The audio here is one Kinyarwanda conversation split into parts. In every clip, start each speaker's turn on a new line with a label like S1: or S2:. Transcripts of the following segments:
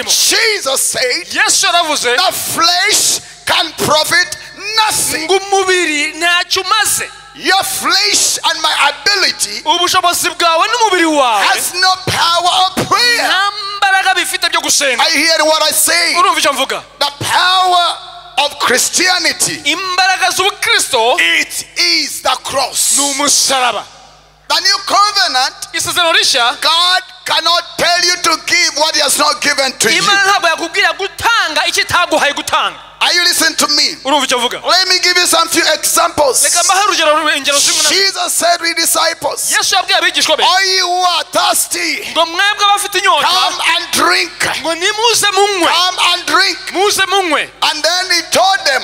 S1: Jesus said the flesh can profit nothing. Your flesh and my ability has no power of prayer. I hear what I say. The power of Christianity, it is the cross. The new covenant, God cannot tell you to give what he has not given to you. Are you listening to me? Let me give you some few examples. Jesus said with disciples, all you who are thirsty, come and drink. Come and drink. And then he told them,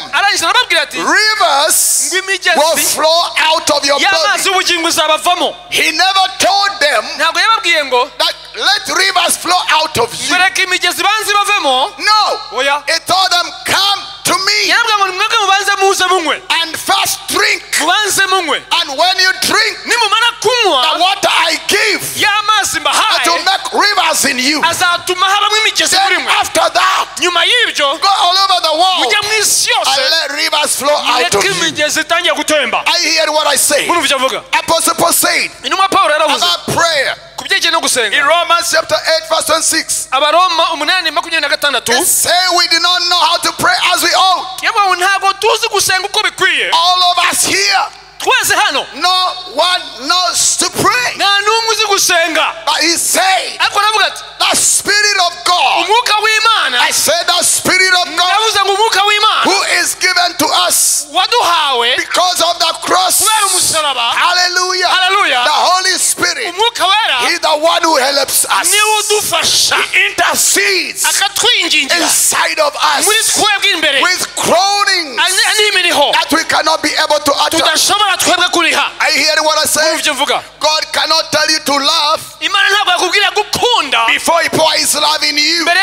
S1: rivers will flow out of your body. He never told them that let rivers flow out of you. No. He told them, come to me and first drink. And when you drink the water I give, it will make rivers in you. Then after that, go all over the world and let rivers flow out of you. I hear what I say. Apostle Paul said about prayer in Romans chapter 8 verse 26. It says we do not know how to pray as we ought. All of us here, no one knows to pray. But he said the Spirit of God, I said the Spirit of God who is given to us because of the cross. Hallelujah. The Holy Spirit, he's the one who helps us. He intercedes inside of us with groanings that we cannot be able to utter. I hear what I say. God cannot tell you to love before he pours his love in you. The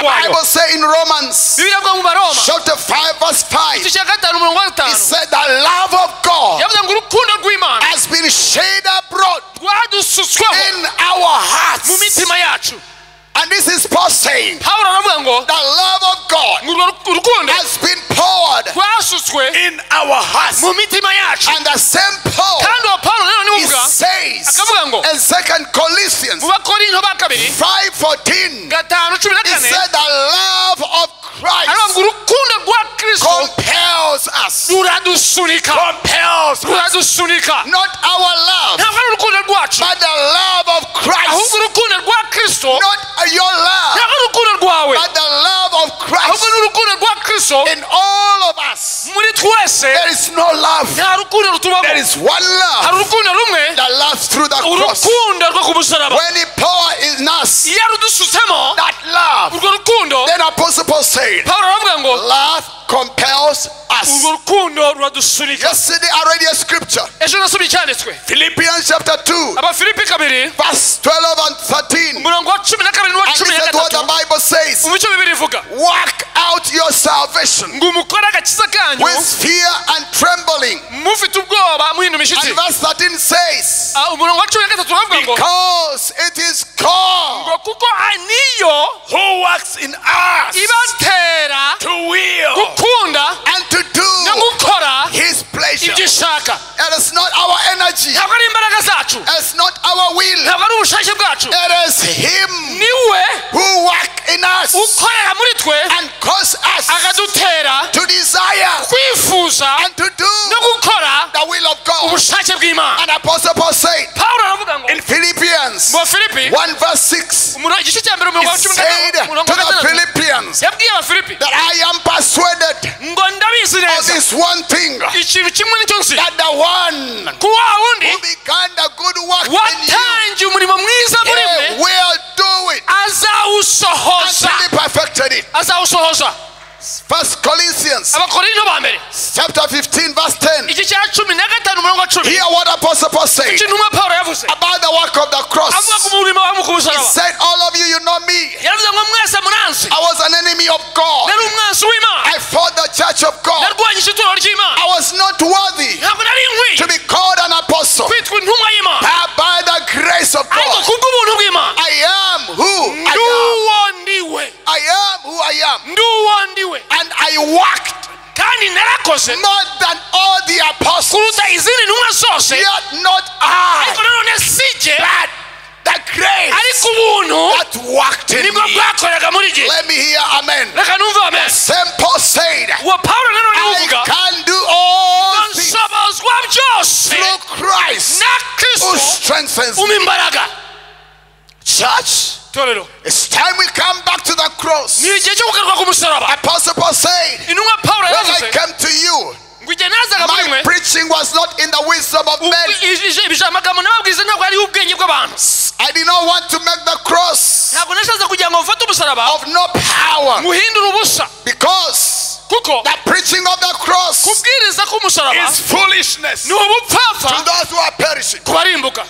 S1: Bible says in Romans chapter 5 verse 5, it said the love of God has been shed abroad in our hearts. And this is Paul saying the love of God has been poured in our hearts. And the same Paul, he says in 2 Corinthians 5:14, he said the love of Christ compels us. Compels us. Not our love, but the love of Christ. Not your love, but the love of Christ. In all of us, there is no love. There is one love that loves through the cross. When he pours in us that love, then Apostle Paul said, love compels us. Yesterday I read a scripture, Philippians chapter 2 verse 12 and 13. And this is what the Bible says: work out your salvation with fear and trembling. And verse 13 says, because it is God who works in us to will and to do his pleasure. It is not our energy, it is not our will, it is him who works in us and cause us to desire and to do the will of God. And Apostle Paul said in Philippians 1 verse 6, he said to the Philippians that I am persuaded of this one thing, that the one who began the good work in you, he will do it until he perfected it. 1 Corinthians chapter 15 verse 10. Hear what Apostle Paul said about the work of the cross. He said, all of you know me. I was an enemy of God. I fought the church of God. I was not worthy to be called an apostle. But by the grace of God, I am I worked more than all the apostles. Yet not I, but the grace that worked in me. Let me hear amen. St. Paul said, I can do all things through Christ who strengthens me. Church, it's time we come back to the cross. Apostle Paul said, when I came to you, my preaching was not in the wisdom of men. I did not want to make the cross of no power, because the preaching of the cross is foolishness to those who are perishing.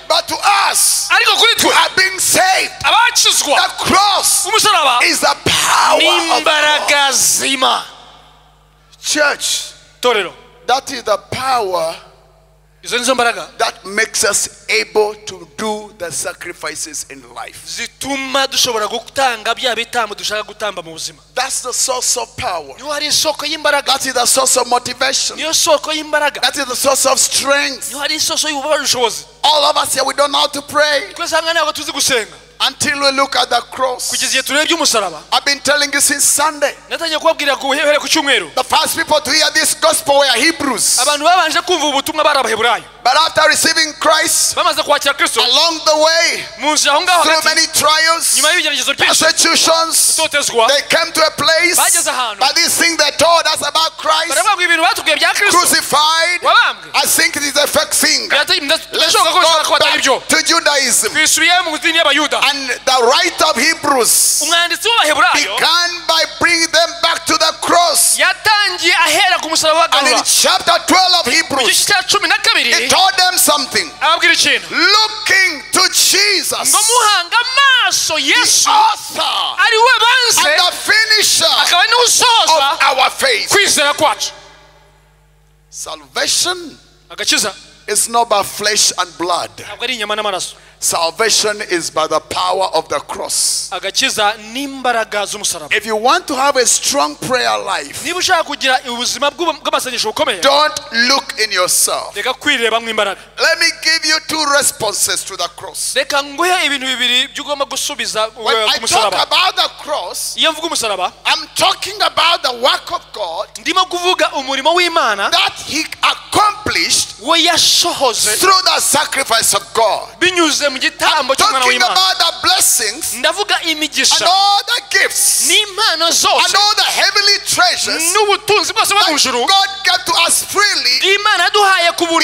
S1: But to us who are being saved, the cross is the power of God. Church, that is the power that makes us able to do the sacrifices in life. That's the source of power. That is the source of motivation. That is the source of strength. All of us here, we don't know how to pray until we look at the cross. I've been telling you since Sunday. The first people to hear this gospel were Hebrews. But after receiving Christ, along the way, through many trials, persecutions, they came to a place, but this thing they told us about Christ, crucified, I think it is a fake thing. Let's go back to Judaism. And the writer of Hebrews began by bringing them back to the cross. And in chapter 12 of Hebrews, he told them something. Looking to Jesus, the author and the finisher of our faith. Salvation is not by flesh and blood. Salvation is by the power of the cross. If you want to have a strong prayer life, don't look in yourself. Let me give you two responses to the cross. When I talk about the cross, I'm talking about the work of God that He accomplished through the sacrifice of God. I'm talking about the blessings and all the gifts and all the heavenly treasures that God gave to us freely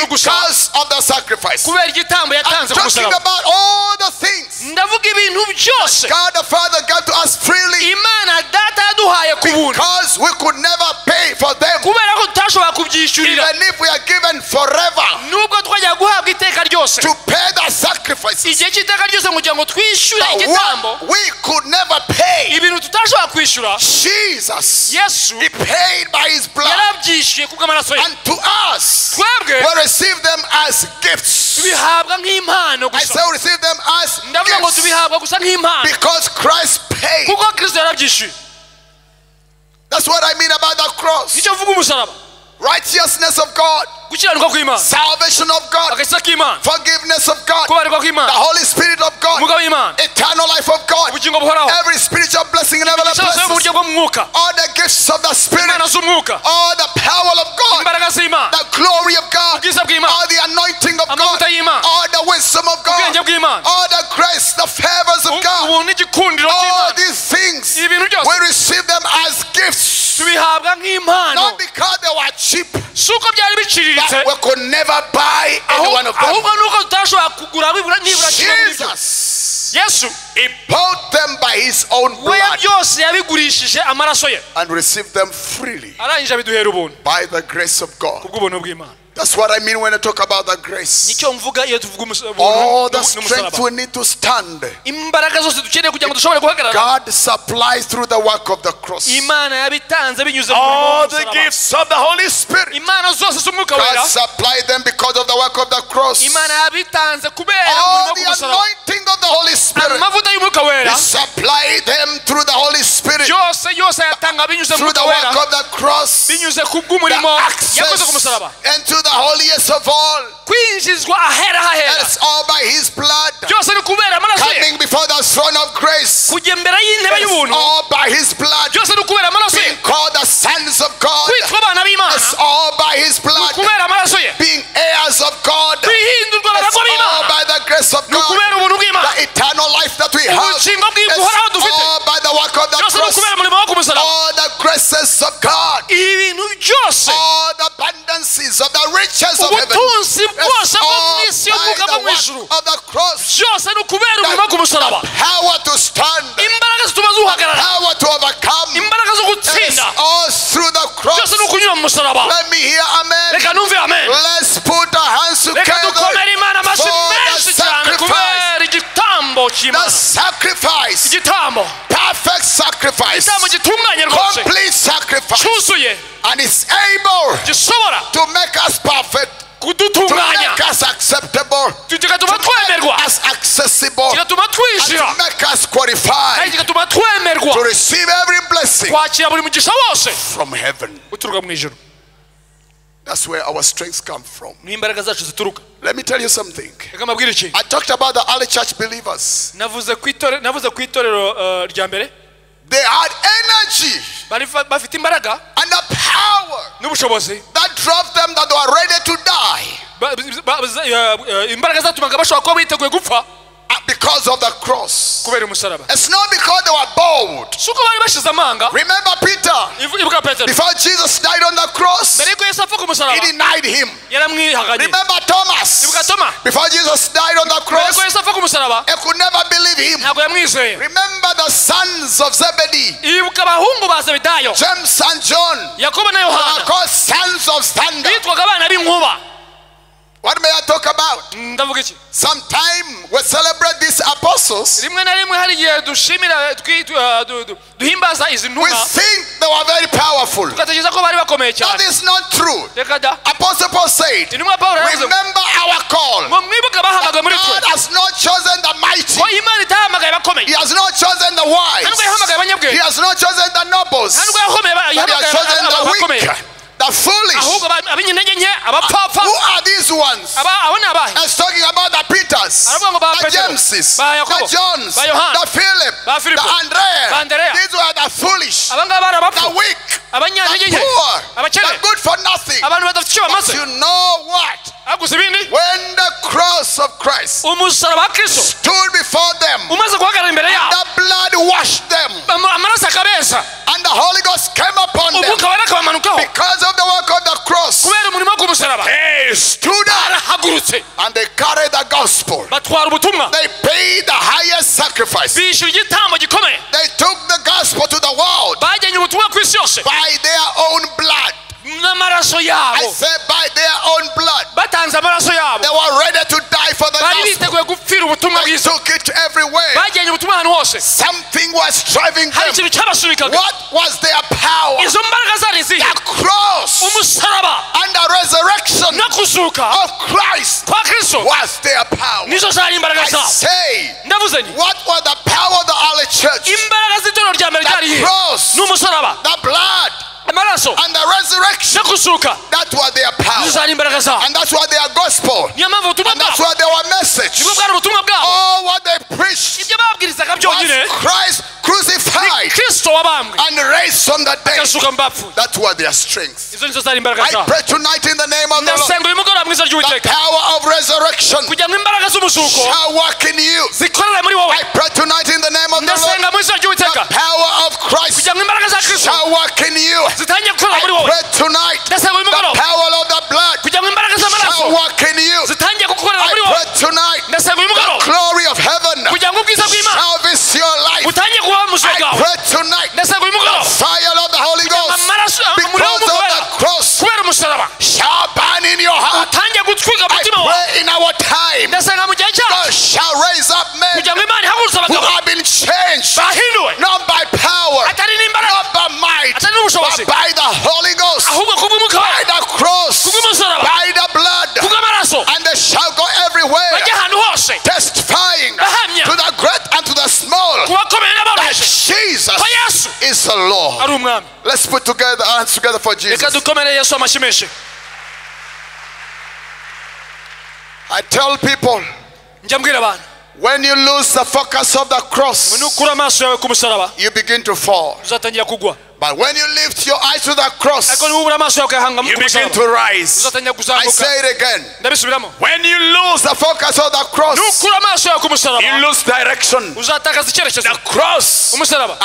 S1: because of the sacrifice. I'm talking about all the things that God the Father gave to us freely because we could never pay for them, even if we are given forever to pay the sacrifice. What we could never pay, Jesus, He paid by His blood. And to us, we receive them as gifts. I say we receive them as gifts because Christ paid. That's what I mean about the cross. Righteousness of God, salvation of God, forgiveness of God, the Holy Spirit of God, eternal life of God, every spiritual blessing in heavenly places, all the gifts of the Spirit, all the power of God, the glory of God, all the anointing of God, all the wisdom of God, all the grace, the favors of God, all these things, we receive them as gifts. Not because they were cheap, but we could never buy any one of them. Jesus, He bought them by His own blood and received them freely by the grace of God.
S2: That's what I mean when I talk about the grace.
S1: nicyo mvuga iyo tuvuga
S2: All the strength we need to stand,
S1: imbaraga zose dukeneye kugira ngo dushobore guhagarara
S2: God supplies through the work of the cross.
S1: Imana yabitanze binyuze mu
S2: All the gifts of the Holy Spirit,
S1: Imana zose z'umwuka
S2: God
S1: wera
S2: supplied them because of the work of the cross.
S1: Imana yabitanze kubera
S2: All
S1: umurimo
S2: the
S1: w'umusaraba
S2: anointing of the Holy Spirit,
S1: amavuta y'umwuka wera
S2: He supplied them through the Holy Spirit,
S1: yose yatanga binyuze mu
S2: through the
S1: mwuka wera
S2: work of the cross,
S1: binyuze ku bw'umurimo
S2: the
S1: yakoze ku
S2: access
S1: musaraba
S2: into the holiest of all.
S1: kwinjizwa ahera hahera
S2: It's all by His blood,
S1: byose ni kubera amaraso ye
S2: coming before the throne of grace.
S1: kujya imbere y'intebe
S2: It's
S1: y'ubuntu
S2: all by His blood,
S1: byose ni kubera amaraso ye
S2: being called the sons of God.
S1: kwitwa abana b'Imana
S2: It's all by His blood,
S1: kubera amaraso ye
S2: being heirs of God.
S1: kwihindurwa
S2: It's
S1: abagwa
S2: all
S1: b'Imana
S2: by the grace of
S1: ni
S2: God.
S1: kubera ubuntu bw'Imana
S2: The eternal life that we have,
S1: ubugingo bw'uhoraho
S2: it's
S1: dufite
S2: all by the work of the
S1: byose ni
S2: cross.
S1: kubera umurimo wo ku musaraba
S2: All the graces of God,
S1: ibintu byose
S2: all the abundances of the riches of heaven,
S1: ubutunzi bwose
S2: it's
S1: bwo
S2: all
S1: mu isi yo
S2: by
S1: bwuka bwo
S2: the
S1: mu ijuru
S2: work of the cross.
S1: byose ni ukubera umurimo wo ku musaraba
S2: Power to stand,
S1: imbaraga zituma zuhagarara
S2: power to overcome,
S1: imbaraga zo
S2: it's
S1: gutsinda
S2: all through the cross.
S1: byose ni ukunyura mu musaraba
S2: Let me hear amen.
S1: reka numve amen
S2: Let's put our hands
S1: reka
S2: together
S1: dukomere Imana amashyi
S2: for
S1: menshi
S2: the
S1: cyane
S2: sacrifice.
S1: kubera igitambo
S2: The
S1: cy'Imana
S2: sacrifice,
S1: igitambo
S2: perfect sacrifice,
S1: igitambo gitunganye rwose
S2: complete sacrifice,
S1: cyuzuye
S2: and it's able
S1: gishobora
S2: to make us perfect, to
S1: kudutunganya
S2: make us acceptable,
S1: kigatuma twemerwa
S2: us accessible,
S1: kigatuma
S2: and
S1: twishyira
S2: to make us
S1: kandi
S2: qualified
S1: kigatuma twemerwa
S2: to receive every blessing
S1: kwakira buri mugisha wose
S2: from heaven.
S1: uturuka mu ijuru
S2: That's where our strengths come from.
S1: ni imbaraga zacu zituruka
S2: Let me tell you something.
S1: reka mbabwire iki
S2: I talked about the early church believers.
S1: navuze ku itorero rya mbere
S2: They had energy
S1: bari bafite imbaraga
S2: and the power
S1: n'ubushobozi
S2: that drove them that they were ready to die
S1: imbaraga zatumaga bashobora kuba biteguye gupfa
S2: because of the cross.
S1: kubera umusaraba
S2: It's not because they were bold.
S1: si uko bari bashize amanga
S2: Remember Peter,
S1: ibuka petero
S2: before Jesus died on the cross,
S1: mbere yuko yesu apfa ku musaraba
S2: he denied him.
S1: yaramwihaganye
S2: Remember Thomas,
S1: ibuka toma
S2: before Jesus died on the
S1: mbere yuko
S2: cross,
S1: yesu apfa ku musaraba
S2: he could never believe him.
S1: ntabwo yamwizeye
S2: Remember the sons of Zebedee,
S1: ibuka abahungu ba zebedayo
S2: James and John,
S1: yakobo na
S2: are
S1: yohana
S2: called sons of thunder.
S1: bitwaga abana b'inkuba
S2: What may I talk about?
S1: ndavuga iki
S2: Sometime we celebrate these apostles.
S1: rimwe na rimwe hari igihe dushimira duhimbaza izi
S2: We
S1: ntumwa
S2: think they were very powerful.
S1: tugatekereza ko bari bakomeye
S2: That
S1: cyane
S2: is not true.
S1: reka da
S2: Apostle Paul said,
S1: intumwa pawulo yaravuze
S2: remember our call.
S1: ngo mwibuke abahamagaye muri twe
S2: God has not chosen the mighty.
S1: ko imana itahamagaye abakomeye
S2: He has not chosen the
S1: ntabwo
S2: wise.
S1: yahamagaye
S2: He
S1: abanyabwenge
S2: has not chosen the nobles.
S1: ntabwo
S2: But he has chosen the
S1: abakomeye
S2: weak, the foolish.
S1: ahubwo ab'intege nke abapfapfa
S2: Who are these ones?
S1: abo ni abahe
S2: He's talking about the Peters,
S1: aravuga ngo ba
S2: the
S1: petero
S2: Jameses,
S1: ba
S2: the
S1: yakobo
S2: Johns,
S1: ba yohana
S2: the Philip,
S1: ba filipo
S2: the
S1: ba
S2: Andrea.
S1: andereya
S2: These were the foolish,
S1: abangaba bari
S2: the
S1: abapfu
S2: weak,
S1: abanyantege
S2: the
S1: nke
S2: poor,
S1: abakene
S2: the good for nothing.
S1: abantu badafite icyo
S2: But
S1: bamaze
S2: you know what?
S1: ariko gusa ibindi
S2: When the cross of Christ
S1: umusaraba wa kristo
S2: stood before them,
S1: umaze guhagarara imbere yabo
S2: the blood washed them,
S1: amaraso akabeza
S2: and the Holy Ghost came upon them.
S1: umwuka wera akabamanukaho
S2: Because of the work of the cross,
S1: kubera umurimo wo ku musaraba
S2: they stood up
S1: barahagurutse
S2: and they carried the gospel.
S1: batwara ubutumwa
S2: They paid the highest sacrifice.
S1: bishyura igitambo gikomeye
S2: They took the gospel to the world
S1: bajyanye ubutumwa ku isi yose
S2: by their own blood.
S1: n'amaraso
S2: I
S1: yabo
S2: said by their own blood.
S1: batanze amaraso yabo
S2: They were ready to die for the
S1: bari
S2: gospel.
S1: biteguye gupfira ubutumwa
S2: They
S1: bwiza
S2: took it everywhere.
S1: bajyanye ubutumwa ahantu hose
S2: Something was driving
S1: hari
S2: them.
S1: ikintu cyabasunika
S2: What was their power?
S1: izo mbaraga zari zihe
S2: The cross
S1: umusaraba
S2: and the resurrection
S1: no kuzuka
S2: of Christ
S1: kwa kristo
S2: was their power.
S1: nizo zari imbaraga
S2: I
S1: zabo
S2: say,
S1: ndavuze nti
S2: what was the power of the early church?
S1: imbaraga z'itorero rya mbere ryari
S2: The
S1: ihe
S2: cross,
S1: n'umusaraba
S2: the blood,
S1: amaraso
S2: and the resurrection.
S1: no kuzuka
S2: That was their power.
S1: nizo zari imbaraga zabo
S2: And that's what their gospel.
S1: niyo mpamvu ubutumwa
S2: And that's
S1: bwabo
S2: what their message.
S1: nibwo bwari ubutumwa bwabo
S2: All what they preached
S1: ibyo babwirizaga
S2: was
S1: byonyine
S2: Christ crucified
S1: kristo wabambwe
S2: and raised from the dead.
S1: akasuka mu bapfuye
S2: That was their strength.
S1: izo nizo zari imbaraga
S2: I
S1: zabo
S2: pray tonight in the name of the Lord.
S1: ndasenga uyu mugoroba mwiza
S2: The
S1: ry'uwiteka
S2: power of resurrection
S1: kugira ngo imbaraga z'umuzuko
S2: shall work in you.
S1: zikorere muri wowe
S2: I pray tonight in the name of the Lord.
S1: ndasenga mu izina ry'uwiteka
S2: The power of Christ
S1: kugira ngo imbaraga za kristo
S2: shall work in you.
S1: zitangiye gukorera muri
S2: I
S1: wowe
S2: pray tonight.
S1: ndasenga uyu
S2: The
S1: mugoroba
S2: power of the blood
S1: kugira ngo imbaraga z'amaraso
S2: shall work in you.
S1: zitangiye gukorera
S2: I
S1: muri wowe
S2: pray tonight.
S1: ndasenga uyu
S2: The
S1: mugoroba
S2: glory of heaven
S1: kugira ngo ubwiza bw'imana
S2: shall visit your life.
S1: butangiye kuba mu buzima
S2: I
S1: bwawe
S2: pray tonight.
S1: ndasenga uyu mugoroba
S2: Fire of the Holy Ghost
S1: amaraso umuriro
S2: because of
S1: w'umugoroba
S2: the cross
S1: kubera umusaraba
S2: shall burn in your heart. Jesus is the Lord. Let's put together hands together for Jesus. I tell people, when you lose the focus of the cross, you begin to fall. But when you lift your eyes to the cross, you begin to rise. I say it again. When you lose the focus of the cross, you lose direction. The cross,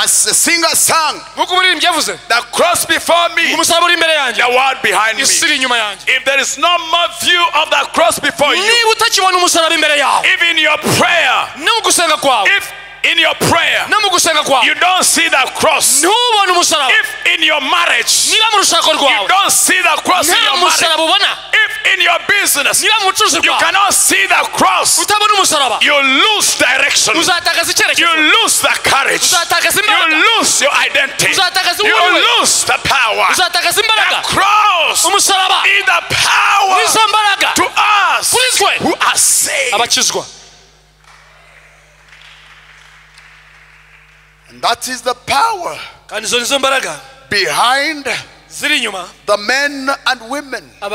S2: as the singer sang, the cross before me, the word behind me. If there is no more view of the cross before you, even your prayer, if in your prayer you don't see the cross, if in your marriage you don't see the cross in your marriage, if in your business you cannot see the cross, you lose direction, you lose the courage, you lose your identity, you lose the power. The cross is the power to us who are saved. And that is the power behind the men and women that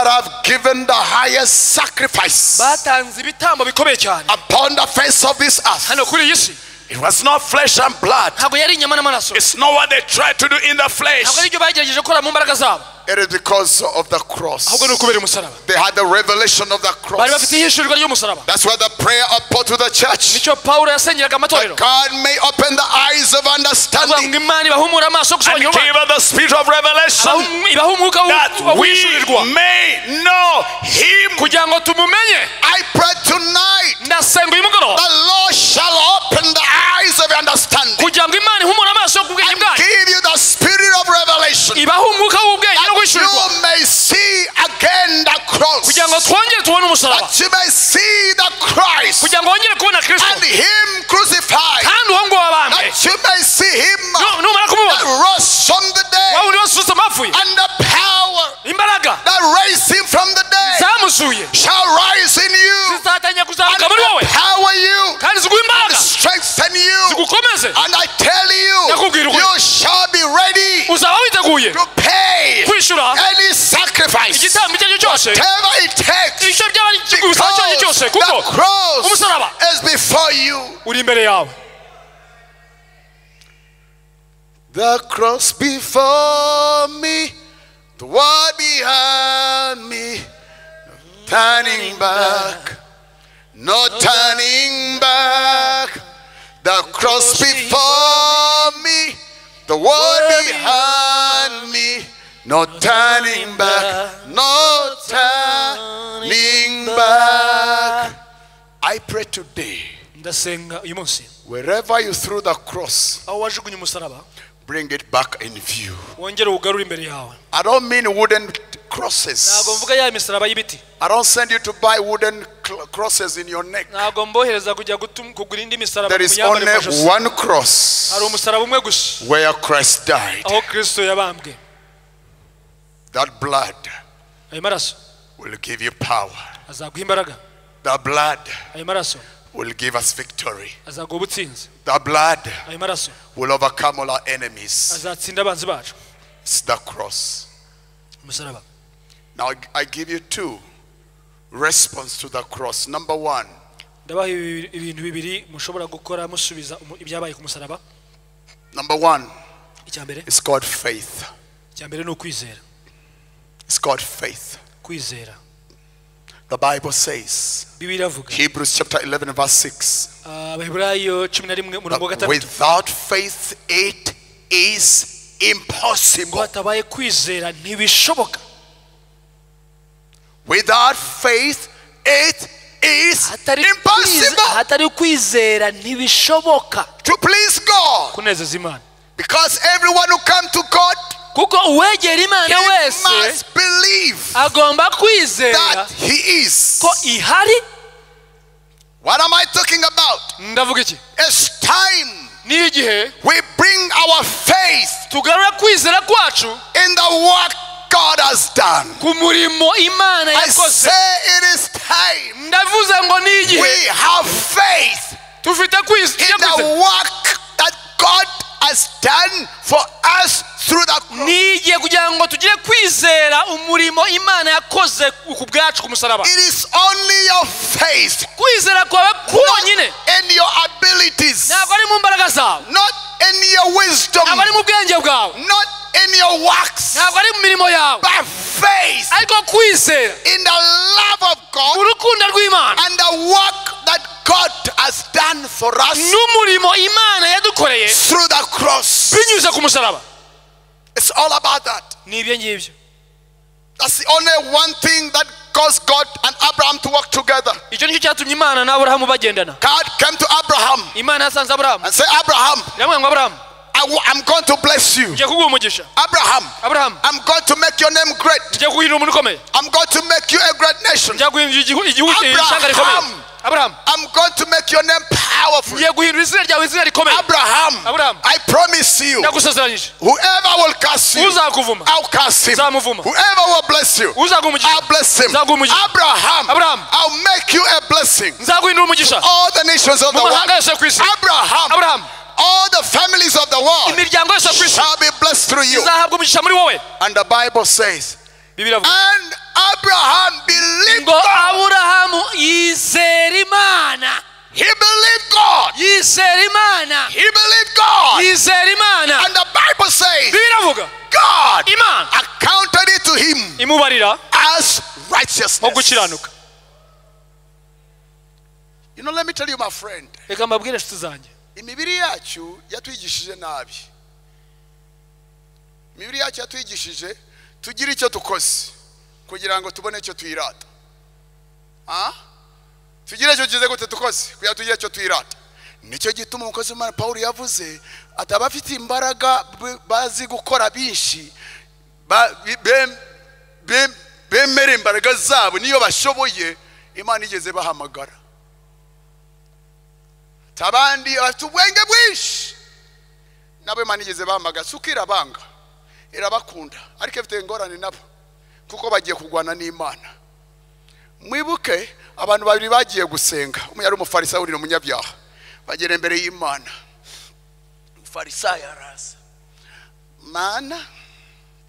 S2: have given the highest sacrifice upon the face of this earth. It was not flesh and blood. It's not what they tried to do in the flesh. It is because of the cross. They had the revelation of the cross. That's why the prayer of Paul to the church, that God may open the eyes of understanding and give us the spirit of revelation, that we may know Him. I pray tonight the Lord shall open the eyes of understanding and give you the spirit of revelation, that you may see again the cross, that you may see the Christ and Him crucified, that you may see Him that rose from the dead, and the power that raised Him from the dead shall rise in you and empower you and strengthen you. And I tell you, you shall be ready to pay any sacrifice, whatever it takes, because the cross is before you. The cross before me, the word behind me, no turning back, no turning back. The cross before me, the word behind me, no turning back, no turning back. I pray today, wherever you threw the cross, bring it back in view. I don't mean wooden crosses. I don't send you to buy wooden crosses in your neck. There is only one cross where Christ died. That blood will give you power. The blood will give us victory. The blood will overcome all our enemies. It's the cross. Now I give you two response to the cross. Number one, it's called faith. It's called faith. The Bible says, Hebrews chapter 11 verse 6, without faith it is impossible. Without faith it is impossible to please God. Because everyone who comes to God, he must believe that He is. What am I talking about? It's time we bring our faith in the work God has done. I say it is time we have faith in the work
S1: God has done for us through the cross.
S2: Nigiye kugira ngo tugire kwizera umurimo Imana yakoze ku bwacu ku musaraba.
S1: It is only your faith.
S2: Kwizera kwawe kwonyine.
S1: In your abilities.
S2: Ntabwo ari mu mbaraga zawe.
S1: Not in your wisdom.
S2: Ntabwo ari mu bwenge bwawe.
S1: Not in your works.
S2: Ntabwo ari mu mirimo yawe.
S1: By faith.
S2: Ariko kwizera.
S1: In the love of God.
S2: Mu rukundo rw'Imana.
S1: And the work that God has done for us.
S2: N'umurimo Imana yadukoreye.
S1: Through the cross.
S2: Binyuze ku musaraba.
S1: It's all about that.
S2: Nibyo ngibyo.
S1: That's the only one thing that caused God and Abraham to work together.
S2: Icyo nicyo cyatumye Imana na Aburahamu bagendana.
S1: God came to Abraham.
S2: Imana yasanze Aburahamu.
S1: And said, Abraham.
S2: Yamubwiye ngo Aburahamu.
S1: I'm going to bless you. Abraham, I'm going to make your name great. I'm going to make you a great nation. Abraham, I'm going to make your name powerful. Abraham, I promise you, whoever will curse you, I'll curse him. Whoever will bless you, I'll bless him. Abraham, I'll make you a blessing. All the nations of the world. Abraham, all the families of the world shall be blessed through you. And the Bible says, and Abraham believed God. He believed God. He believed God. And the Bible says, God accounted it to him as righteousness. You know, let me tell you, my friend. Imibiri yacu yatwigishije nabi. Imibiri yacu yatwigishije tugira icyo tukoze kugira ngo tubone icyo tuyirata. Tugira icyo kize gute tukoze kugira tugira icyo tuyirata. Nicyo gituma umukozi w'Imana Paulo yavuze atabafite imbaraga bazi gukora binshi bemere imbaraga zabo niyo bashoboye Imana igeze bahamagara. Tabandi afite ubwenge bwinshi nabo Imana igeze bahamagara sukira banga irabakunda ariko ifite ingorane nabo kuko bagiye kugwana n'Imana. Mwibuke abantu babiri bagiye gusenga, umwe yari umufarisayo uri umunyabyaha, bagera imbere y'Imana. Umufarisayo araza,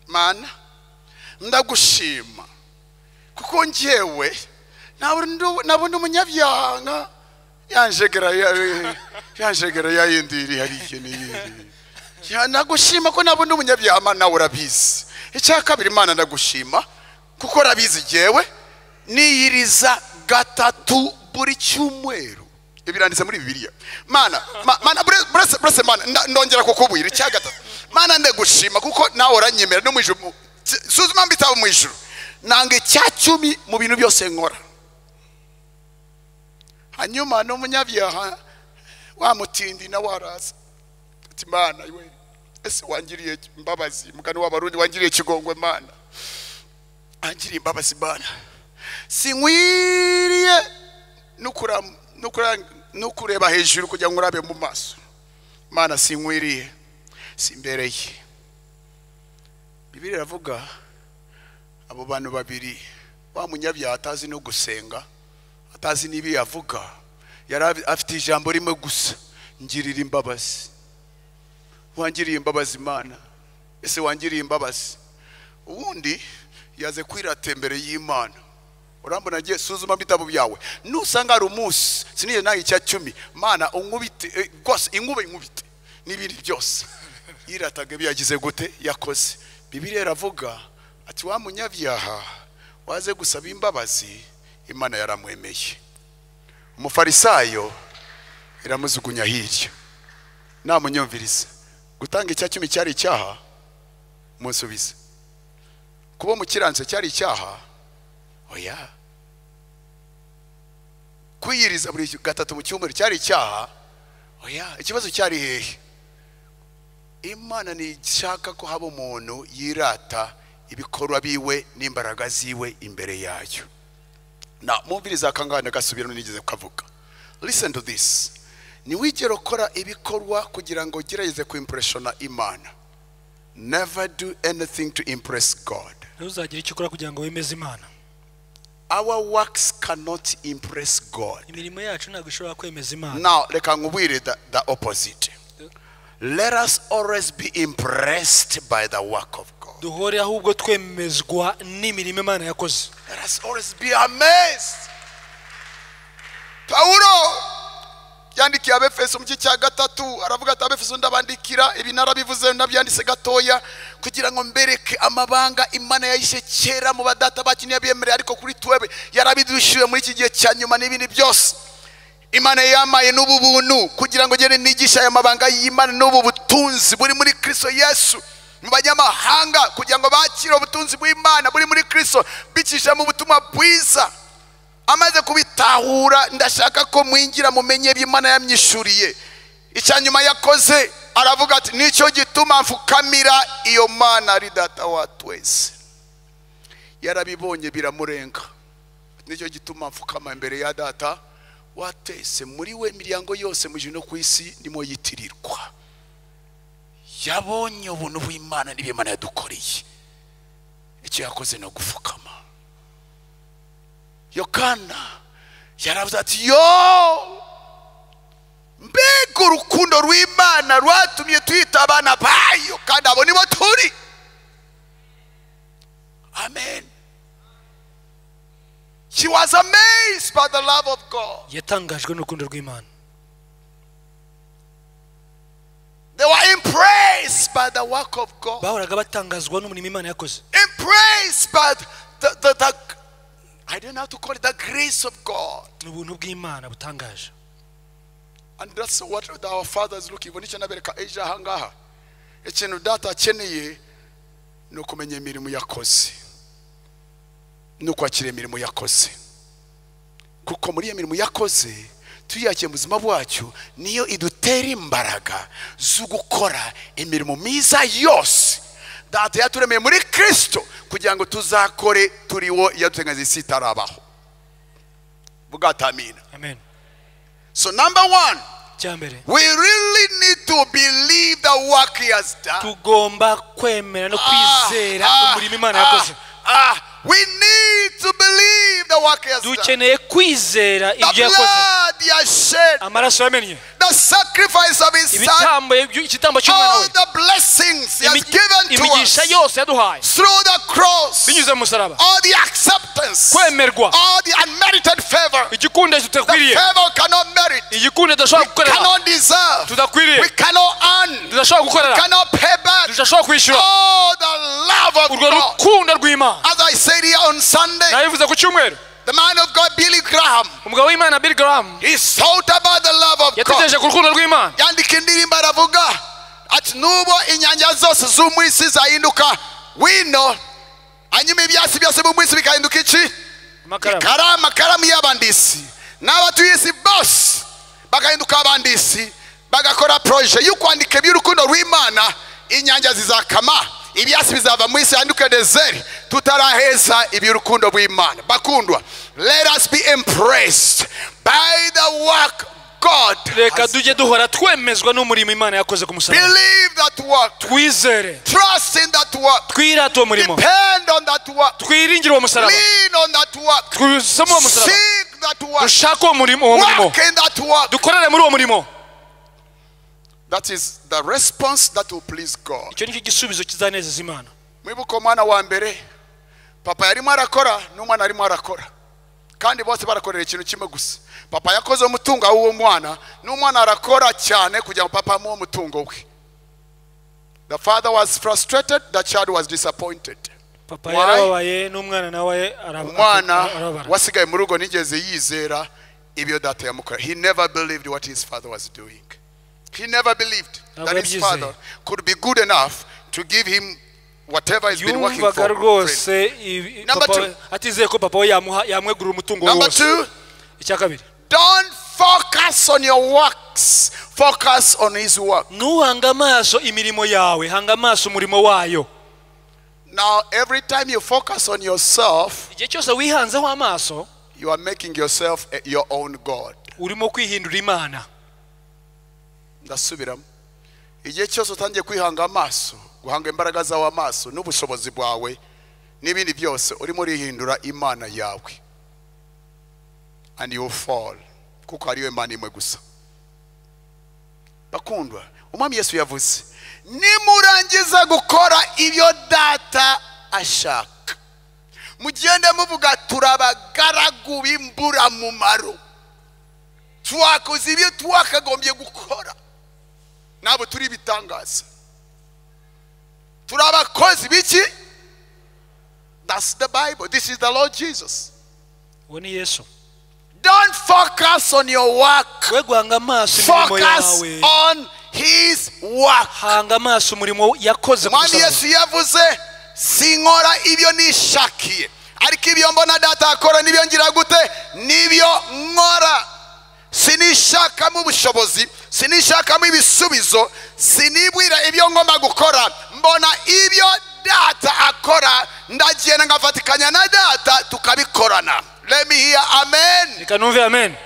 S1: mana ndagushima kuko njyewe nabona umunyabyaha yanjegera yayindiri hariye n'iyindi. Nagushima ko nabona umunyabyaha nawe urabizi. Icya kabiri Imana ndagushima kuko urabizi jewe niyiriza gatatu buri cyumweru. Ibiranditse muri Bibiliya. Mana bless Mana ndongera kukubwira icya gatatu. Mana ndagushima kuko nawe uranyemera no mu ijuru. Suzuma mbitabo mu ijuru. Nange cya 10 mu bintu byose nkora. Hanyuma no munyabyaha wa mutindi na waraza ati Mana iwe ese wangiriye imbabazi mugani w'abarundi wangiriye kigongwe Mana angiriye imbabazi Mana sinkwiriye nukureba hejuru kugira ngo urabe mu maso Mana sinkwiriye simbereye. Bibiliya iravuga abo bantu babiri wa munyabyaha atazi no gusenga atazi nibi yavuga yari afite ijambo rimwe gusa ngirira imbabazi. Wangiriye imbabazi Mana ese wangiriye imbabazi. Ubundi yaze kwiratembere y'Imana. Urambona ngiye suzuma bitabo byawe nusanga ari umunsi siniye nayo icya 10 Mana unkubite gose inkubite nibiri byose yirataga byagize gute yakoze. Bibiliya iravuga ati wa munyabyaha waze gusaba imbabazi Imana yaramwemeye. Umufarisayo iramuzugunya hirya namunyumviriza gutanga icya 10 cyari icyaha musubize. Kuba mu kiranze cyari icyaha oya. Kwiyiriza buri gatatu mu cyumweru cyari icyaha oya. Ikibazo cyari hehe? Imana ni ishaka ko haba umuntu yirata ibikorwa biwe n'imbaraga ziwe imbere yayo. Na mumviriza akangana gasubira nigeze kuvuga. Listen to this. Ni wigero kora ibikorwa kugira ngo gerageze ku impressiona Imana. Never do anything to impress God.
S2: Uzagira icyo ukora kugira ngo wemeze Imana.
S1: Our works cannot impress God.
S2: Imirimo yacu ntabwo ishobora kwemeza Imana.
S1: Now reka nkubwire the opposite. Let us always be impressed by the work of God.
S2: duhore ahubwo twemezwa n'imirimo Imana yakoze.
S1: Let us always be amazed. Paulo yandikiye Abefeso mu gice cya 3 aravuga ati Abefeso ndabandikira ibi narabivuze ndabyanditse gatoya kugira ngo mbereke amabanga Imana yayishe kera mu badata bakiniye byemereye ariko kuri twebe yarabidushyuye muri iki gihe cya nyuma n'ibindi byose. Imana yamaye n'ubu buntu kugira ngo ngene nigisha aya mabanga y'Imana n'ubu butunzi buri muri Kristo Yesu mu banyamahanga kugira ngo bakire ubutunzi bw'Imana buri muri Kristo bicisha mu butumwa bwiza. Amaze kubitahura ndashaka ko mwingira mumenye by'Imana yamyishuriye. Icyanyuma yakoze aravuga ati nicyo gituma mfukamira iyo Mana ari data wa twese. Yarabibonye biramurenga. Nicyo gituma mfukama imbere ya data watese muri we imiryango yose mu jino ku isi ndimo yitirirwa. Yabonye ubuntu bw'Imana n'ibyo Imana yadukoreye. Icyo yakoze no gufukama. Yokana yaravuze ati yo mbega urukundo rw'Imana rwatumye twita abana bayo kandi abo nibo turi. Amen. She was amazed by the love of God.
S2: Yatangajwe n'urukundo rw'Imana.
S1: They were impressed by the work of God.
S2: Bahoraga batangazwa n'umurimo Imana yakoze.
S1: Impressed by the I don't know how to call it, the grace of God.
S2: N'ubuntu bw'Imana butangaje.
S1: And that's what our fathers looking for. Nicho nabereka ejo hangaha. Ikintu data akeneye no kumenya imirimo yakoze. No kwakira imirimo yakoze. Kuko muri iyo mirimo yakoze tuyakiye mu buzima bwacu niyo idutera imbaraga zo gukora imirimo miza yose data yaturemeye muri Kristo kugira ngo tuzakore turiwo yadutengaze isi tarabaho. Bugata amina.
S2: Amen.
S1: So number 1,
S2: cyambere
S1: we really need to believe the work he has done.
S2: Tugomba kwemera no kwizera umurimo Imana yakoze.
S1: We need to believe the work he has done.
S2: Dukeneye kwizera ibyo yakoze. Amaraso yamenye.
S1: The sacrifice of his son. All the blessings he has given to us. Through the cross. All the acceptance. All the unmerited favor. The favor cannot merit. We cannot deserve. We cannot earn. We cannot pay back. Oh, the love of God. As I said here on Sunday. The man of God Billy Graham. He thought about the love of God. Yandika indirimbo aravuga ati nubo inyanja zose z'umwisi zahinduka wino hanyuma ibyasi byose mu mwisi bikahinduka iki amakaramu y'abandisi n'abatuye isi bose bagahinduka abandisi bagakora projet yo kwandika iby'urukundo rw'Imana. Inyanja zizakama ibyasi bizava mu isi handuke desert tutaraheza iby'urukundo rw'Imana. Bakundwa, let us be impressed by the work God.
S2: Reka tujye duhora twemezwa n'umurimo Imana yakoze ku musaraba.
S1: Believe that work.
S2: Twizere.
S1: Trust in that work.
S2: Twirata uwo murimo.
S1: Depend on that work.
S2: Twiringire uwo musaraba.
S1: Lean on that work.
S2: Twusome uwo musaraba.
S1: Seek that work.
S2: Dushake uwo murimo.
S1: Work in that work.
S2: Dukorere muri uwo murimo.
S1: That is the response that will please God.
S2: Icyo nicyo gisubizo kizanezeza Imana.
S1: Mwibuka umwana wa mbere papa yarimo arakora n'umwana arimo arakora kandi bose barakorera ikintu kimwe gusa. Papa yakoze umutungo w'uwo mwana n'umwana arakora cyane kugira ngo papa amuhe umutungo we. The father was frustrated, the child was disappointed.
S2: Papa yarababaye n'umwana nawe
S1: umwana wasigaye mu rugo nigeze yizera ibyo data yamukora. He never believed what his father was doing. He never believed that his father could be good enough to give him whatever he's been working for. Number 2, don't focus on your works, focus on his work. Now every time you focus on yourself, you are making yourself your own God. Ndasubiramo igihe cyose utangiye kwihanga amaso guhanga imbaraga zawe amaso n'ubushobozi bwawe n'ibindi byose urimo urihindura Imana yawe, and you fall kuko ariyo Imana imwe gusa. bakundwa umwami Yesu yavuze nimurangiza gukora ibyo data ashaka mugende muvuga turabagaragu b'imbura mumaro twakoze ibyo twakagombye gukora nabo turi bitangaza turabakozi biki. That's the Bible. This is the Lord Jesus. Don't focus on your work. Focus on his work. Mwami Yesu yavuze sinkora ibyo nishakiye ariko ibyo mbona data akora nibyo ngira gute nibyo nkora. Sinishakamo ubushobozi, sinishakamo ibisubizo, sinibwira ibyo ngomba gukora, mbona ibyo data akora ndagenda ngafatikanya na data tukabikorana. Let me hear amen.
S2: Nikanumve amen.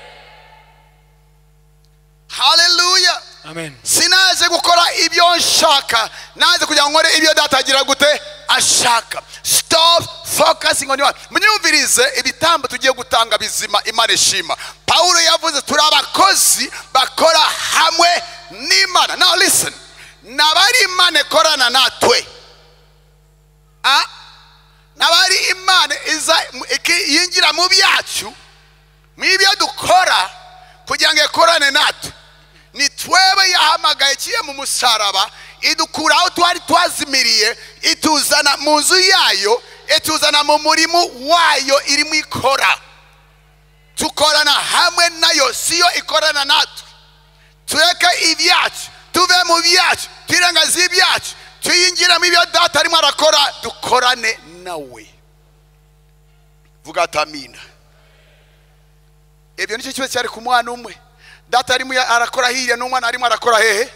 S1: Hallelujah.
S2: Amen.
S1: Sinaje gukora ibyo nshaka, naje kugira nkore ibyo data agira gute ashaka. Stop focusing on your. Munyumvirize ibitambo tugiye gutanga bizima Imana ishima. Paulo yavuze turabakozi bakora hamwe n'Imana. Now listen. Nabari Imana korana natwe. Nabari Imana yinjira mu byacu mwibyo dukora kugira ngo ikorane natwe. Ni twebe yahamagaye kiye mu musaraba idukura aho twari twazimiriye ituzana mu nzu yayo ituzana mu murimo wayo irimo ikora. Tukorana hamwe nayo siyo ikorana natwe. Tureke ibyacu tuve mu byacu tirangaza ibyacu tuyinjira mu byo data arimo arakora dukorane nawe. Vuga tamina. Ebyo nicyo kibe cyari ku mwana umwe. Data arimo arakora hirya n'umwana arimo arakora hehe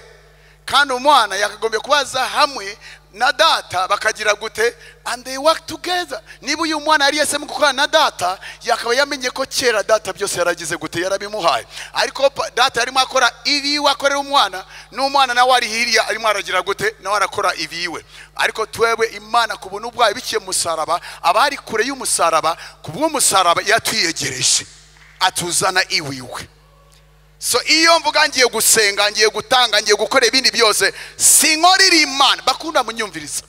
S1: kandi umwana yakagombye kubaza hamwe na data bakagira gute and they work together. Niba uyu mwana ari yese mu gukora na data yakaba yamenye ko kera data byose yaragize gute yarabimuhaye ariko data arimo akora ibiwe akorera umwana n'umwana nawe ari hirya arimo aragira gute nawe arakora ibiwe ariko twebwe Imana ku buntu bwayo bikiye musaraba abari kure y'umusaraba kubwo musaraba yatwiyegereje atuzana iwiwe. So iyo mvuga ngiye gusenga ngiye gutanga ngiye gukora ibindi byose sinkorera Imana bakunda munyumviriza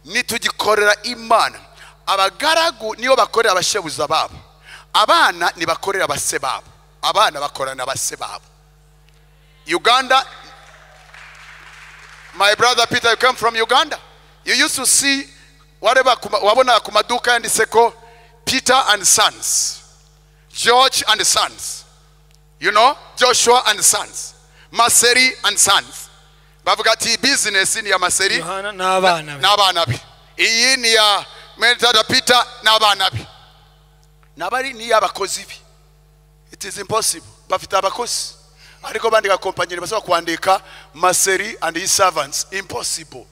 S1: nitugikorera Imana. Abagaragu niyo bakorera abashebuza babo, abana ni bakorera abase babo, abana bakorana abase babo. Uganda, my brother Peter, you come from Uganda. You used to see whatever wabona ku maduka yanditse ko Peter and Sons, George and Sons. You know, Joshua and Sons, Maseri and Sons. Bavuga ati business ni ya Maseri n'abana be. Iyi ni ya Mentor Peter n'abana be. Nabari ni abakozi bi. It is impossible. Bafite abakozi. Ariko bandika company basaba kwandika Maseri and his servants. Impossible.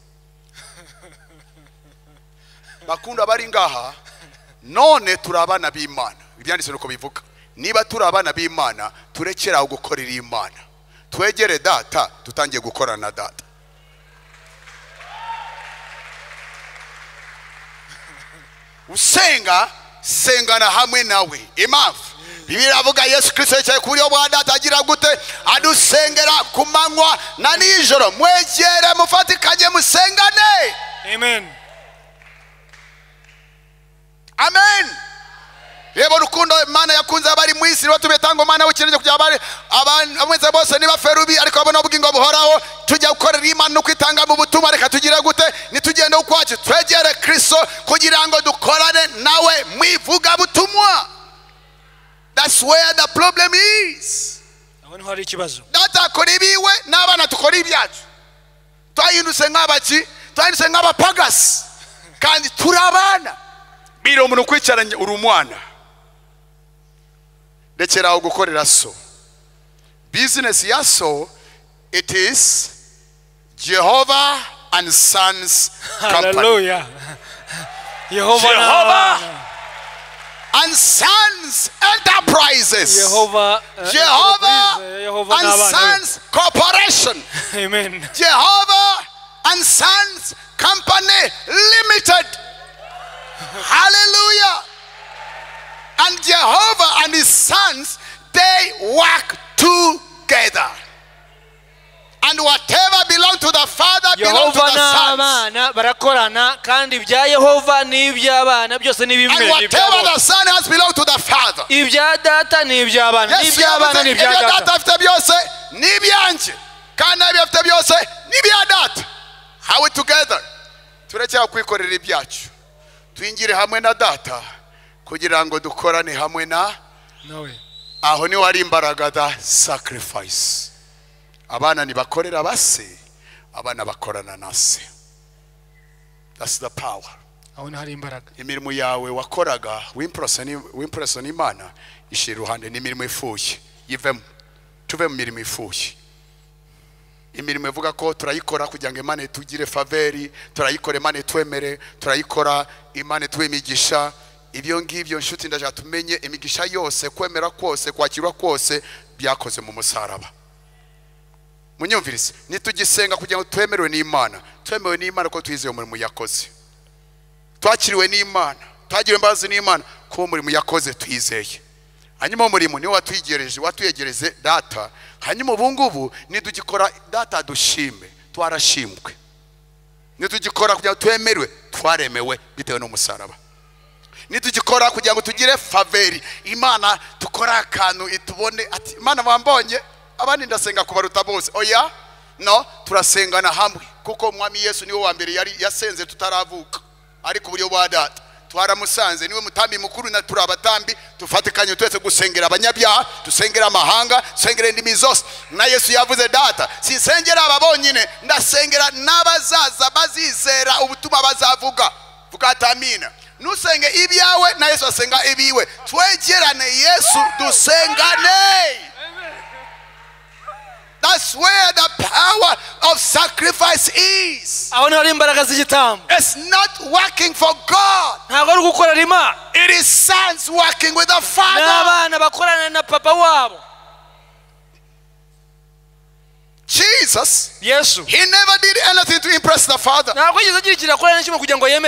S1: Bakunda bari ngaha none turabana b'Imana. Ibyanditse nuko bivuga. Niba turabana b'Imana turekera gukorera Imana twegere data tutangiye gukorana na data. Usenga sengana hamwe nawe. Impamvu Bibiliya avuga Yesu Kristo yicaye kuri bwa data agira gute adusengera ku manywa na nijoro. Mwegere mufatikanye musengane.
S2: Amen.
S1: Amen. Yebo rukundo Imana yakunze abari mu isi batubetanga Imana w'ikirenje kujya abari abamweze bose niba ferubi ariko abona ubugingo buhoraho tujya gukorera Imana no kwitanga mu butumwa reka tugira gute nitugende ukwacu twegere Kristo kugira ngo dukorane nawe mwivuga butumwa. That's where the problem is.
S2: Abone hari ikibazo.
S1: Data akora ibiwe n'abana tukora ibyacu. Twahindutse nk'abaki twahindutse nk'abapagasi kandi turabana. Biro umuntu kwicaranye uri umwana. Lekera gukorera so. Business ya so it is Jehovah and Sons company.
S2: Hallelujah. Jehovah
S1: and Sons Enterprises.
S2: Jehovah
S1: and Sons Corporation.
S2: Amen.
S1: Jehovah and Sons Company Limited. Hallelujah. And Jehovah and his sons, they work together. And whatever belongs to the Father belongs to the Son. And whatever the Son has belongs to the Father. Yes, how we together? Turacya kwikorera ibyacu. Twingire hamwe na data kugira ngo dukorane hamwe na nawe. Aho ni wari imbaraga da sacrifice. Abana ni bakorera base, abana bakorana nase. That's the power. Aho hari imbaraga. Imirimo yawe wakoraga wimpress Imana ishira ruhande n'imirimo ifuye. Yivemo. Tuve mu mirimo ifuye. Imirimo ivuga ko turayikora kugira ngo Imana tugire faveri, turayikora Imana twemere, turayikora Imana twemigisha. Ibyo ngibyo nshuti ndaje tumenye imigisha yose kwemera kwose kwakirwa kwose byakoze mu musaraba. Munyumvirise nitugisenga kugira ngo twemerwe n'Imana, twemewe n'Imana ko twizeye umurimo yakoze. Twakiriwe n'Imana, twagiwe imbabazi n'Imana ko umurimo yakoze twizeye. Hanyuma umurimo ni watuyegereze data. Hanyuma ubungubu nitugikora data dushime, twarashimwe. Nitugikora kugira ngo twemerwe, twaremewe bitewe n'umusaraba. Nitugikora kugira ngo tugire faveri Imana tukora akantu itubone ati Imana wambonye abandi ndasenga kubaruta bose. Oya no, turasengana hamwe kuko umwami Yesu niwe wa mbere yari yasenze tutaravuka, ariko uburyo bwa data twaramusanze niwe mutambi mukuru na turabatambi tufatikanye twese gusengera abanyabyaha, dusengera amahanga, dusengera indimi zose. Na Yesu yavuze data sinsengera ababonyine, ndasengera n'abazaza bazizera ubutuma bazavuga. Vuga atamina. Nusenge ibyawe na Yesu asenga ibiwe. Twegerane Yesu dusengane. That's where the power of sacrifice is. It's not working for God. It is sons working with the Father. Jesus, he never did anything to impress the Father.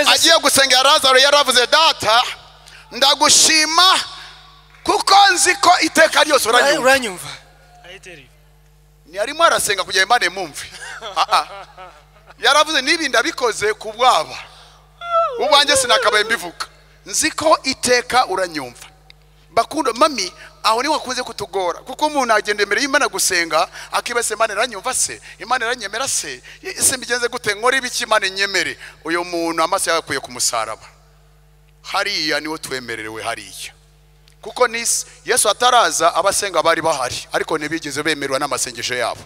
S1: Agiye gusengera Lazaro yaravuze data ndagushima kuko nzi ko iteka ryose uranyumva. Ni arimo arasenga kugira Imana imumve. Yaravuze nibi ndabikoze kubwaba. Ubanje sinakabaye mbivuga. Nzi ko iteka uranyumva. Bakunda mami aho ni wakunze kutugora kuko umuntu agenda imbere y'Imana gusenga akibase Imana iranyumva se, Imana iranyemera se, ese mbigenze gute nkora ibiki Imana inyemere. Uyo muntu amaso yakuye ku musaraba. Hariya niwo twemererewe hariya. Kuko Yesu ataraza abasenga bari bahari ariko ntibigeze bemerwa n'amasengesho yabo.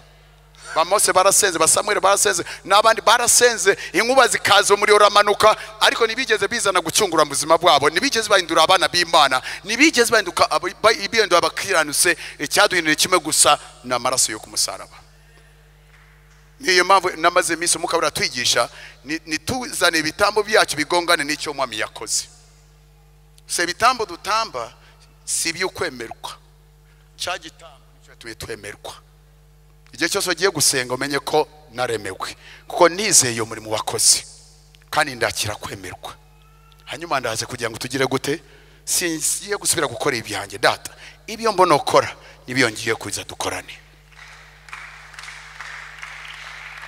S1: Bamose barasenze, basamwere barasenze, n'abandi barasenze, inkuba zikazo muri oramanuka ariko ntibigeze bizana gucungura mu buzima bwabo, ntibigeze bahindura abana b'Imana, ntibigeze bahinduka ibiyendo abakiranuse. Icyaduhindura kimwe gusa n'amaraso yo ku musaraba. Niyo mpamvu namaze iminsi mukabura twigisha nituzane ibitambo byacu bigongane n'icyo umwami yakoze. Se ibitambo dutamba si by'ukwemerwa, cya gitambo nicyo twemerwa. Igihe cyose ugiye gusenga umenye ko naremewe kuko nizeye umurimo wakoze kandi ndakira kwemerwa. Hanyuma ndaze kugira ngo tugire gute, singiye gusubira gukora ibyanjye data, ibyo mbona ukora nibyo ngiye kuza dukorane.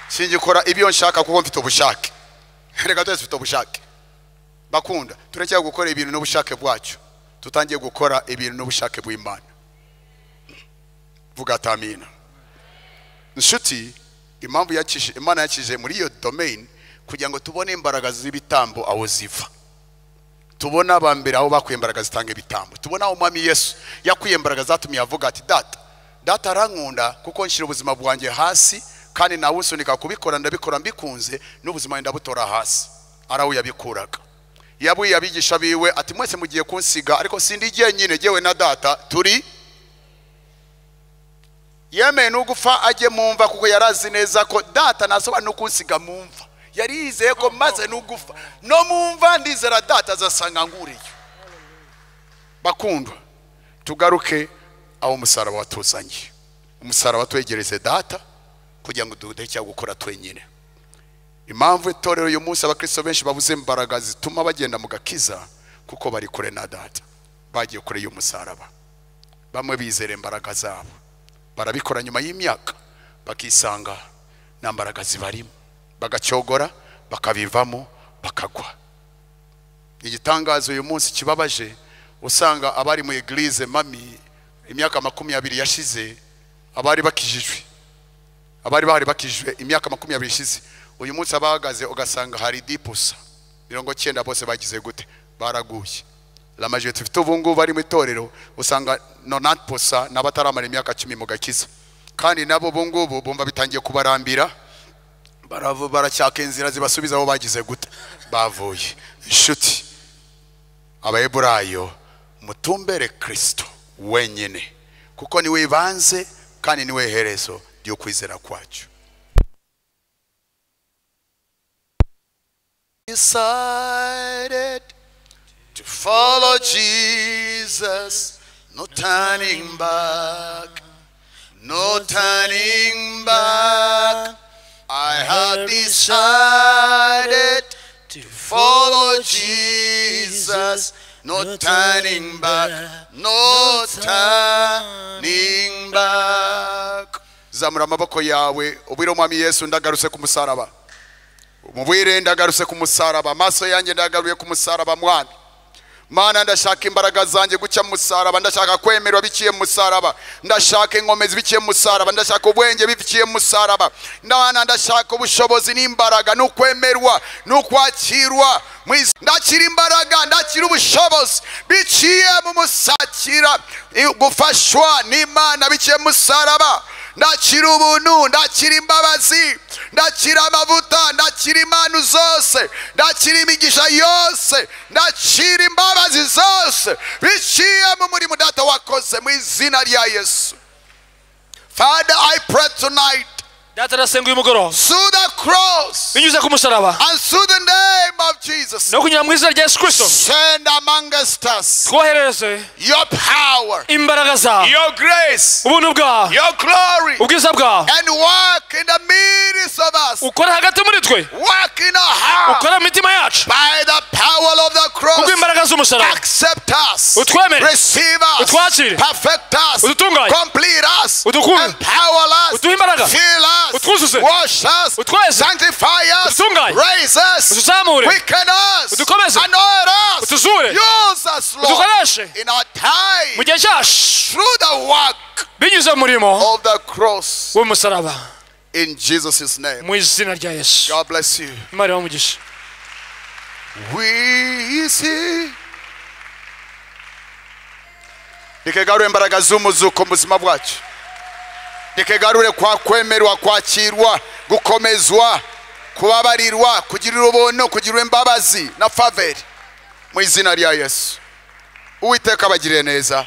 S1: Singikora ibyo nshaka kuko mfite ubushake. Reka twese mfite ubushake. Bakunda turekeye gukora ibintu n'ubushake bwacu, tutangiye gukora ibintu n'ubushake bw'Imana. Vuga atamina. Nshuti impamvu Imana yakije muri iyo domain kugira ngo tubone imbaraga z'ibitambo aho ziva. Tubona abambere aho bakuye imbaraga zitanga ibitambo. Tubona aho umwami Yesu yakuye imbaraga zatumye avuga ati data arankunda kuko nshira ubuzima bwanjye hasi kandi nawe usunika kubikora ndabikora mbikunze n'ubuzima ndabutora hasi. Araho yabikuraga. Yabuye abigisha biwe ati mwese mugiye kunsiga ariko sindi jyenyine jewe na data turi. Yeme nugufa aje mumva kuko yarazi neza ko data nasoba no kunsiga mumva. Yarizeye ko maze nugufa no mumva ndizera data azasanga nguriye. Bakundwa tugaruke aho umusaraba watuzanye. Umusaraba twegereze data kugira ngo dudecya gukora twenyine. Impamvu itorero uyu munsi abakristo benshi babuze imbaraga zituma bagenda mu gakiza kuko bari kure na data, bagiye kure y'umusaraba. Bamwe bizere imbaraga zabo barabikora nyuma y'imyaka bakisanga nambaraga zibarimo bagacyogora bakabivamo bakagwa. Igitangazo uyu munsi kibabaje usanga abari mu eglise mami imyaka 20 yashize abari bakijijwe bahari bakijwe imyaka 20 ishize uyu munsi abahagaze ugasanga hari 10% 90 bose bagize gute baraguye. La majorité tufite ubungu bari mu itorero usanga 90% n'abataramara imyaka 10 mu gakiza kandi nabo bungu bumva bitangiye kubarambira baracyaka inzira zibasubiza aho bagize gute bavuye. Inshuti Abaheburayo mutumbere Kristo wenyine kuko niwe banze kandi niwe herezo ryo kwizera kwacu. Decided to follow Jesus, no turning back, no turning back. I have decided to follow Jesus, no turning back, no turning back. Zamura amaboko yawe ubwire umwami Yesu ndagarutse ku musaraba. Umubwire ndagarutse ku musaraba, amaso yanjye ndagaruye ku musaraba mwami. Mana ndashaka imbaraga zanjye guca mu musaraba, ndashaka kwemerwa biciye mu musaraba, ndashaka inkomezi biciye mu musaraba, ndashaka ubwenge biciye mu musaraba, ndashaka ubushobozi n'imbaraga n'ukwemerwa n'ukwakirwa. Ndakira imbaraga, ndakira ubushobozi biciye mu musakira, gufashwa n'Imana biciye mu musaraba. Ndakira ubuntu, ndakira imbabazi, ndakira amavuta, ndakira impano zose, ndakira imigisha yose, ndakira imbabazi zose biciye mu murimo data wakoze mu izina rya Yesu. Father, I pray tonight through the cross and through the name of Jesus, send amongst us your power, your grace, your glory, and work in the midst of us, work in our heart by the power of the cross. Accept us, receive us, perfect us, complete us, empower us, fill us, wash us, sanctify us, raise us, quicken us, anoint us, use us, Lord, in our time through the work of the cross. In Jesus' name. God bless you. We see. Ikegarure imbaraga z'umuzuko mu buzima bwacu. Ikegarure kwa kwemerwa, kwakirwa, gukomezwa, kubabarirwa, kugirira ubuntu, kugirira imbabazi na favor mu izina rya Yesu. Uwiteka abagirire neza.